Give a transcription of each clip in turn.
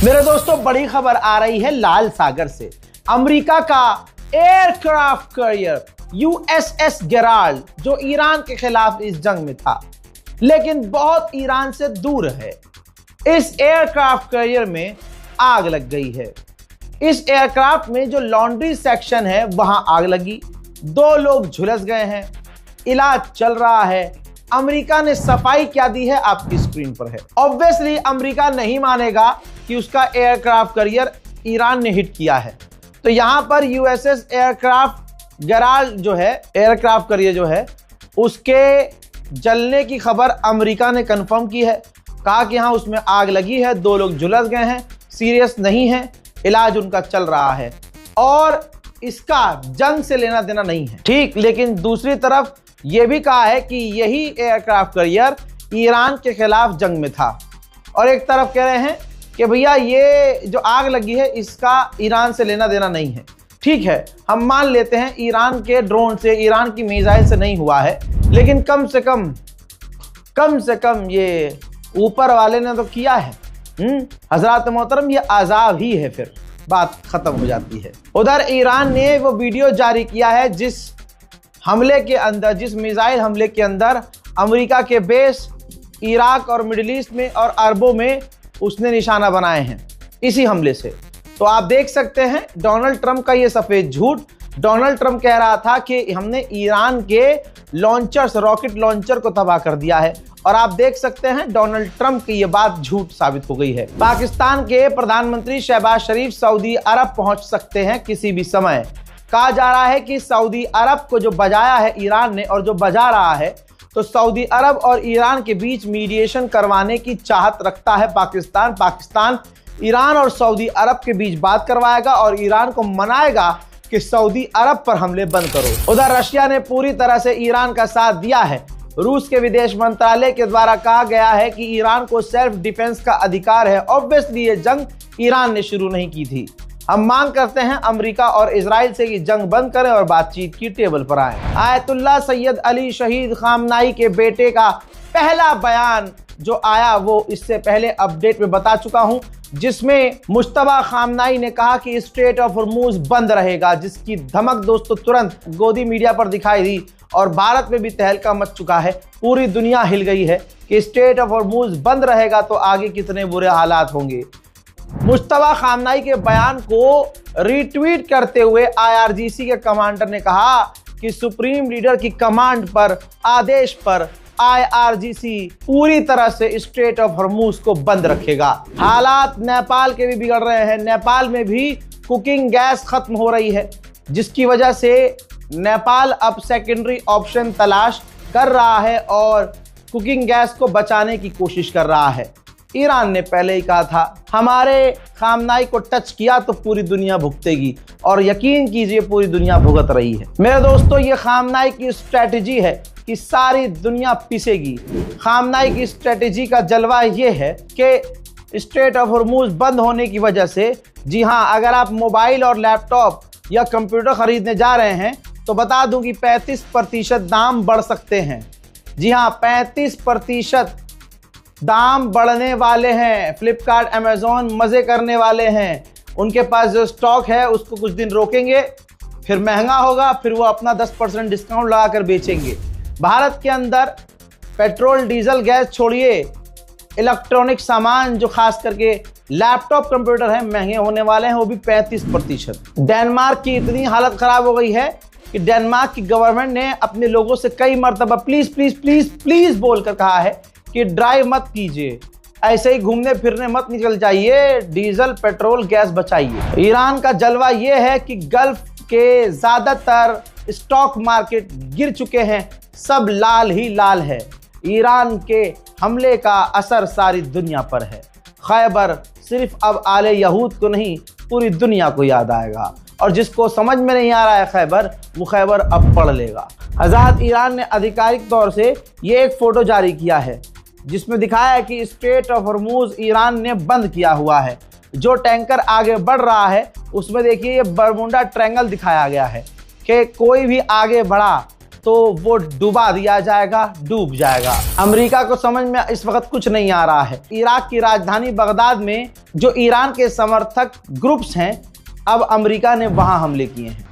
मेरे दोस्तों, बड़ी खबर आ रही है लाल सागर से। अमेरिका का एयरक्राफ्ट कैरियर यूएसएस गेराल्ड, जो ईरान के खिलाफ इस जंग में था लेकिन बहुत ईरान से दूर है, इस एयरक्राफ्ट कैरियर में आग लग गई है। इस एयरक्राफ्ट में जो लॉन्ड्री सेक्शन है वहां आग लगी, 2 लोग झुलस गए हैं, इलाज चल रहा है। अमेरिका ने सफाई क्या दी है आपकी स्क्रीन पर है। ऑब्वियसली अमेरिका नहीं मानेगा कि उसका एयरक्राफ्ट कैरियर ईरान ने हिट किया है। तो यहां पर यूएसएस एयरक्राफ्ट गेराल्ड जो है, एयरक्राफ्ट कैरियर जो है, उसके जलने की खबर अमेरिका ने कंफर्म की है। कहा कि हाँ, उसमें आग लगी है, 2 लोग झुलस गए हैं, सीरियस नहीं है, इलाज उनका चल रहा है और इसका जंग से लेना देना नहीं है। ठीक, लेकिन दूसरी तरफ यह भी कहा है कि यही एयरक्राफ्ट कैरियर ईरान के खिलाफ जंग में था और एक तरफ कह रहे हैं कि भैया ये जो आग लगी है इसका ईरान से लेना देना नहीं है। ठीक है, हम मान लेते हैं ईरान के ड्रोन से, ईरान की मिसाइल से नहीं हुआ है, लेकिन कम से कम ये ऊपर वाले ने तो किया है। हजरात मोहतरम, ये अजाब ही है, फिर बात खत्म हो जाती है। उधर ईरान ने वो वीडियो जारी किया है जिस हमले के अंदर, जिस मिसाइल हमले के अंदर अमेरिका के बेस इराक और मिडिल ईस्ट में और अरबों में उसने निशाना बनाए हैं इसी हमले से। तो आप देख सकते हैं डोनाल्ड ट्रंप का ये सफेद झूठ। डोनाल्ड ट्रंप कह रहा था कि हमने ईरान के लॉन्चर्स, रॉकेट लॉन्चर को तबाह कर दिया है और आप देख सकते हैं डोनाल्ड ट्रंप की ये बात झूठ साबित हो गई है। पाकिस्तान के प्रधानमंत्री शहबाज शरीफ सऊदी अरब पहुंच सकते हैं किसी भी समय। कहा जा रहा है कि सऊदी अरब को जो बजाया है ईरान ने और जो बजा रहा है, तो सऊदी अरब और ईरान के बीच मीडिएशन करवाने की चाहत रखता है पाकिस्तान। पाकिस्तान ईरान और सऊदी अरब के बीच बात करवाएगा और ईरान को मनाएगा कि सऊदी अरब पर हमले बंद करो। उधर रशिया ने पूरी तरह से ईरान का साथ दिया है। रूस के विदेश मंत्रालय के द्वारा कहा गया है कि ईरान को सेल्फ डिफेंस का अधिकार है। ऑब्वियसली ये जंग ईरान ने शुरू नहीं की थी। हम मांग करते हैं अमेरिका और इजराइल से कि जंग बंद करें और बातचीत की टेबल पर आए। आयतुल्लाह सैयद अली शहीद खामनाई के बेटे का पहला बयान जो आया वो इससे पहले अपडेट में बता चुका हूं, जिसमें मुश्तबा खामनाई ने कहा कि स्ट्रेट ऑफ हॉर्मूज बंद रहेगा, जिसकी धमक दोस्तों तुरंत गोदी मीडिया पर दिखाई दी और भारत में भी तहलका मच चुका है। पूरी दुनिया हिल गई है कि स्ट्रेट ऑफ हॉर्मूज बंद रहेगा तो आगे कितने बुरे हालात होंगे। मुश्तबा खामनाई के बयान को रीट्वीट करते हुए आईआरजीसी के कमांडर ने कहा कि सुप्रीम लीडर की कमांड पर, आदेश पर आईआरजीसी पूरी तरह से स्ट्रेट ऑफ हॉर्मूज को बंद रखेगा। हालात नेपाल के भी बिगड़ रहे हैं। नेपाल में भी कुकिंग गैस खत्म हो रही है, जिसकी वजह से नेपाल अब सेकेंडरी ऑप्शन तलाश कर रहा है और कुकिंग गैस को बचाने की कोशिश कर रहा है। ईरान ने पहले ही कहा था हमारे खामनाई को टच किया तो पूरी दुनिया भुगतेगी, और यकीन कीजिए पूरी दुनिया भुगत रही है। मेरे दोस्तों, ये खामनाई की स्ट्रेटजी है कि सारी दुनिया पिसेगी। खामनाई की स्ट्रेटजी का जलवा ये है कि स्ट्रेट ऑफ हॉर्मूज बंद होने की वजह से, जी हाँ, अगर आप मोबाइल और लैपटॉप या कंप्यूटर खरीदने जा रहे हैं तो बता दूं कि 35% दाम बढ़ सकते हैं। जी हाँ, 35% दाम बढ़ने वाले हैं। फ्लिपकार्ट, अमेजोन मजे करने वाले हैं। उनके पास जो स्टॉक है उसको कुछ दिन रोकेंगे, फिर महंगा होगा, फिर वो अपना 10% डिस्काउंट लगाकर बेचेंगे। भारत के अंदर पेट्रोल, डीजल, गैस छोड़िए, इलेक्ट्रॉनिक सामान जो खास करके लैपटॉप, कंप्यूटर हैं, महंगे होने वाले हैं, वो भी 35%। डेनमार्क की इतनी हालत खराब हो गई है कि डेनमार्क की गवर्नमेंट ने अपने लोगों से कई मर्तबा प्लीज प्लीज प्लीज प्लीज बोलकर कहा है कि ड्राइव मत कीजिए, ऐसे ही घूमने फिरने मत निकल जाइए, डीजल, पेट्रोल, गैस बचाइए। ईरान का जलवा यह है कि गल्फ के ज्यादातर स्टॉक मार्केट गिर चुके हैं, सब लाल ही लाल है। ईरान के हमले का असर सारी दुनिया पर है। खैबर सिर्फ अब आले यहूद को नहीं, पूरी दुनिया को याद आएगा, और जिसको समझ में नहीं आ रहा है खैबर, वो खैबर अब पढ़ लेगा। आज़ाद ईरान ने आधिकारिक तौर से ये एक फोटो जारी किया है जिसमें दिखाया है कि स्ट्रेट ऑफ हॉर्मूज ईरान ने बंद किया हुआ है। जो टैंकर आगे बढ़ रहा है उसमें देखिए ये बरमुंडा ट्रायंगल दिखाया गया है कि कोई भी आगे बढ़ा तो वो डुबा दिया जाएगा, डूब जाएगा। अमेरिका को समझ में इस वक्त कुछ नहीं आ रहा है। इराक की राजधानी बगदाद में जो ईरान के समर्थक ग्रुप्स हैं, अब अमेरिका ने वहां हमले किए हैं।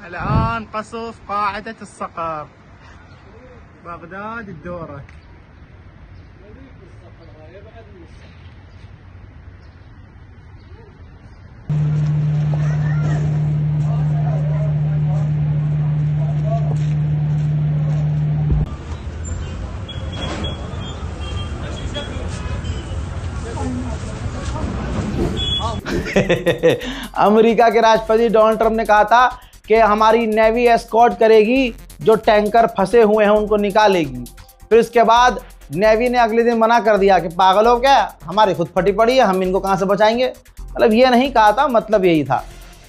अमेरिका के राष्ट्रपति डोनाल्ड ट्रंप ने कहा था कि हमारी नेवी एस्कॉर्ट करेगी, जो टैंकर फंसे हुए हैं उनको निकालेगी। फिर इसके बाद नेवी ने अगले दिन मना कर दिया कि पागल हो क्या, हमारी खुद फटी पड़ी है, हम इनको कहां से बचाएंगे। मतलब ये नहीं कहा था, मतलब यही था।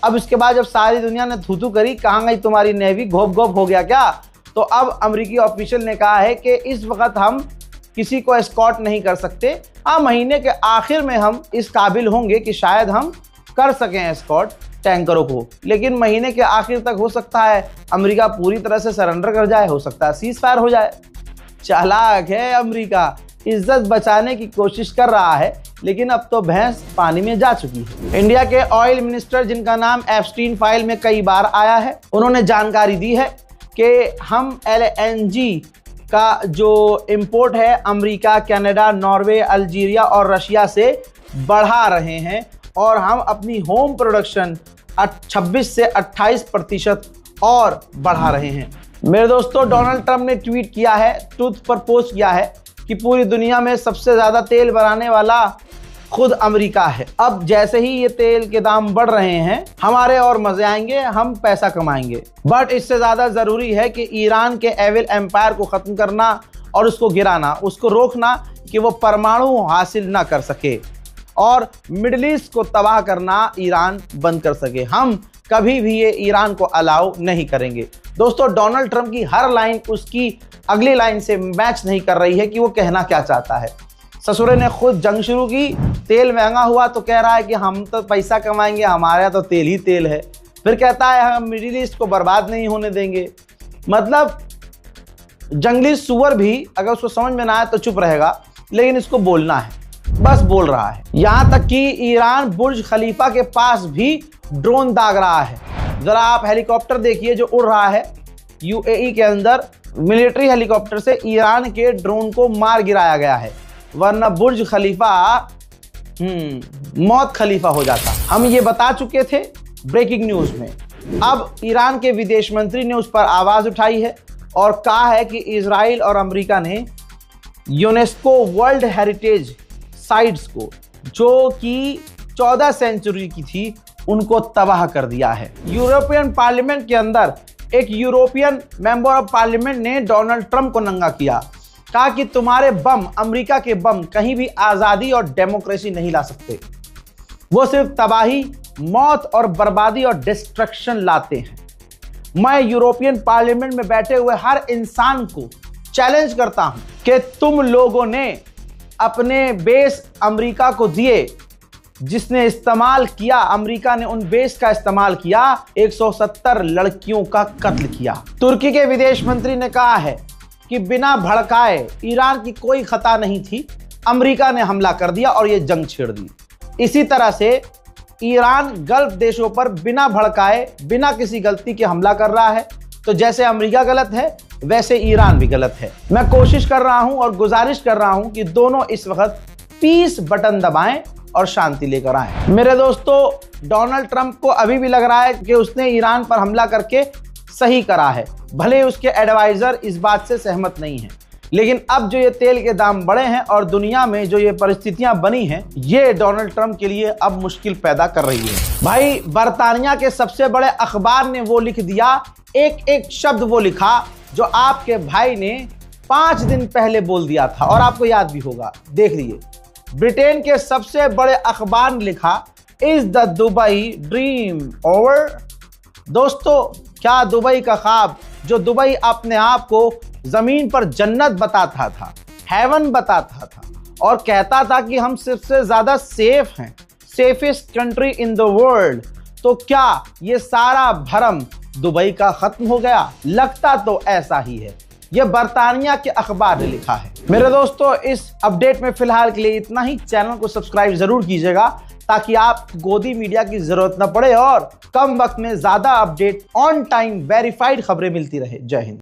अब इसके बाद जब सारी दुनिया ने थू थू करी, कहाँ गई तुम्हारी नेवी, घोप घोप हो गया क्या, तो अब अमेरिकी ऑफिशियल ने कहा है कि इस वक्त हम किसी को एस्कॉर्ट नहीं कर सकते। हाँ, महीने के आखिर में हम इस काबिल होंगे कि शायद हम कर सकें एस्कॉर्ट टैंकरों को, लेकिन महीने के आखिर तक हो सकता है अमेरिका पूरी तरह से सरेंडर कर जाए, हो सकता है सीज फायर हो जाए। चालाक है अमेरिका, इज्जत बचाने की कोशिश कर रहा है, लेकिन अब तो भैंस पानी में जा चुकी है। इंडिया के ऑयल मिनिस्टर, जिनका नाम एप्स्टीन फाइल में कई बार आया है, उन्होंने जानकारी दी है कि हम LNG का जो इंपोर्ट है अमेरिका, कनाडा, नॉर्वे, अल्जीरिया और रशिया से बढ़ा रहे हैं और हम अपनी होम प्रोडक्शन 26 से 28% और बढ़ा रहे हैं। मेरे दोस्तों, डोनाल्ड ट्रंप ने ट्वीट किया है, ट्रूथ पर पोस्ट किया है कि पूरी दुनिया में सबसे ज़्यादा तेल बनाने वाला खुद अमेरिका है। अब जैसे ही ये तेल के दाम बढ़ रहे हैं, हमारे और मजे आएंगे, हम पैसा कमाएंगे। बट इससे ज़्यादा ज़रूरी है कि ईरान के एविल एम्पायर को ख़त्म करना और उसको गिराना, उसको रोकना कि वो परमाणु हासिल ना कर सके और मिडिल ईस्ट को तबाह करना ईरान बंद कर सके। हम कभी भी ये ईरान को अलाउ नहीं करेंगे। दोस्तों, डोनाल्ड ट्रंप की हर लाइन उसकी अगली लाइन से मैच नहीं कर रही है कि वो कहना क्या चाहता है। ससुरे ने खुद जंग शुरू की, तेल महंगा हुआ तो कह रहा है कि हम तो पैसा कमाएंगे, हमारे यहाँ तो तेल ही तेल है। फिर कहता है हम मिडिल ईस्ट को बर्बाद नहीं होने देंगे। मतलब जंगली सुअर भी अगर उसको समझ में ना आए तो चुप रहेगा, लेकिन इसको बोलना है, बस बोल रहा है। यहाँ तक कि ईरान बुर्ज खलीफा के पास भी ड्रोन दाग रहा है। जरा आप हेलीकॉप्टर देखिए जो उड़ रहा है UAE के अंदर। मिलिट्री हेलीकॉप्टर से ईरान के ड्रोन को मार गिराया गया है, वरना बुर्ज खलीफा मौत खलीफा हो जाता। हम ये बता चुके थे ब्रेकिंग न्यूज में। अब ईरान के विदेश मंत्री ने उस पर आवाज उठाई है और कहा है कि इजराइल और अमेरिका ने यूनेस्को वर्ल्ड हेरिटेज साइट्स को, जो कि 14 सेंचुरी की थी, उनको तबाह कर दिया है। यूरोपियन पार्लियामेंट के अंदर एक यूरोपियन मेंबर ऑफ पार्लियामेंट ने डोनाल्ड ट्रंप को नंगा किया, कहा कि तुम्हारे बम, अमेरिका के बम, कहीं भी आजादी और डेमोक्रेसी नहीं ला सकते, वो सिर्फ तबाही, मौत और बर्बादी और डिस्ट्रक्शन लाते हैं। मैं यूरोपियन पार्लियामेंट में बैठे हुए हर इंसान को चैलेंज करता हूं कि तुम लोगों ने अपने बेस अमेरिका को दिए, जिसने इस्तेमाल किया, अमेरिका ने उन बेस का इस्तेमाल किया, 170 लड़कियों का कत्ल किया। तुर्की के विदेश मंत्री ने कहा है कि बिना भड़काए ईरान की कोई खता नहीं थी, अमेरिका ने हमला कर दिया और ये जंग छेड़ दी। इसी तरह से ईरान गल्फ देशों पर बिना भड़काए, बिना किसी गलती के हमला कर रहा है। तो जैसे अमेरिका गलत है, वैसे ईरान भी गलत है। मैं कोशिश कर रहा हूं और गुजारिश कर रहा हूं कि दोनों इस वक्त पीस बटन दबाएं और शांति लेकर आए। मेरे दोस्तों, डोनाल्ड ट्रंप को अभी भी लग रहा है कि उसने ईरान पर हमला करके सही करा है, भले उसके एडवाइजर इस बात से सहमत नहीं है। लेकिन अब जो ये तेल के दाम बढ़े हैं और दुनिया में जो ये परिस्थितियां बनी हैं, ये डोनाल्ड ट्रंप के लिए अब मुश्किल पैदा कर रही है। भाई, बर्तानिया के सबसे बड़े अखबार ने वो लिख दिया, एक एक शब्द वो लिखा जो आपके भाई ने 5 दिन पहले बोल दिया था, और आपको याद भी होगा, देख लीजिए। ब्रिटेन के सबसे बड़े अखबार ने लिखा, is the Dubai dream over. दोस्तों, क्या दुबई का ख्वाब, जो दुबई अपने आप को जमीन पर जन्नत बताता था, हेवन बताता था, और कहता था कि हम सबसे ज्यादा सेफ हैं, safest country in the world, तो क्या ये सारा भरम दुबई का खत्म हो गया? लगता तो ऐसा ही है। यह बर्तानिया के अखबार ने लिखा है। मेरे दोस्तों, इस अपडेट में फिलहाल के लिए इतना ही। चैनल को सब्सक्राइब जरूर कीजिएगा ताकि आप गोदी मीडिया की जरूरत न पड़े और कम वक्त में ज्यादा अपडेट, ऑन टाइम वेरीफाइड खबरें मिलती रहे। जय हिंद।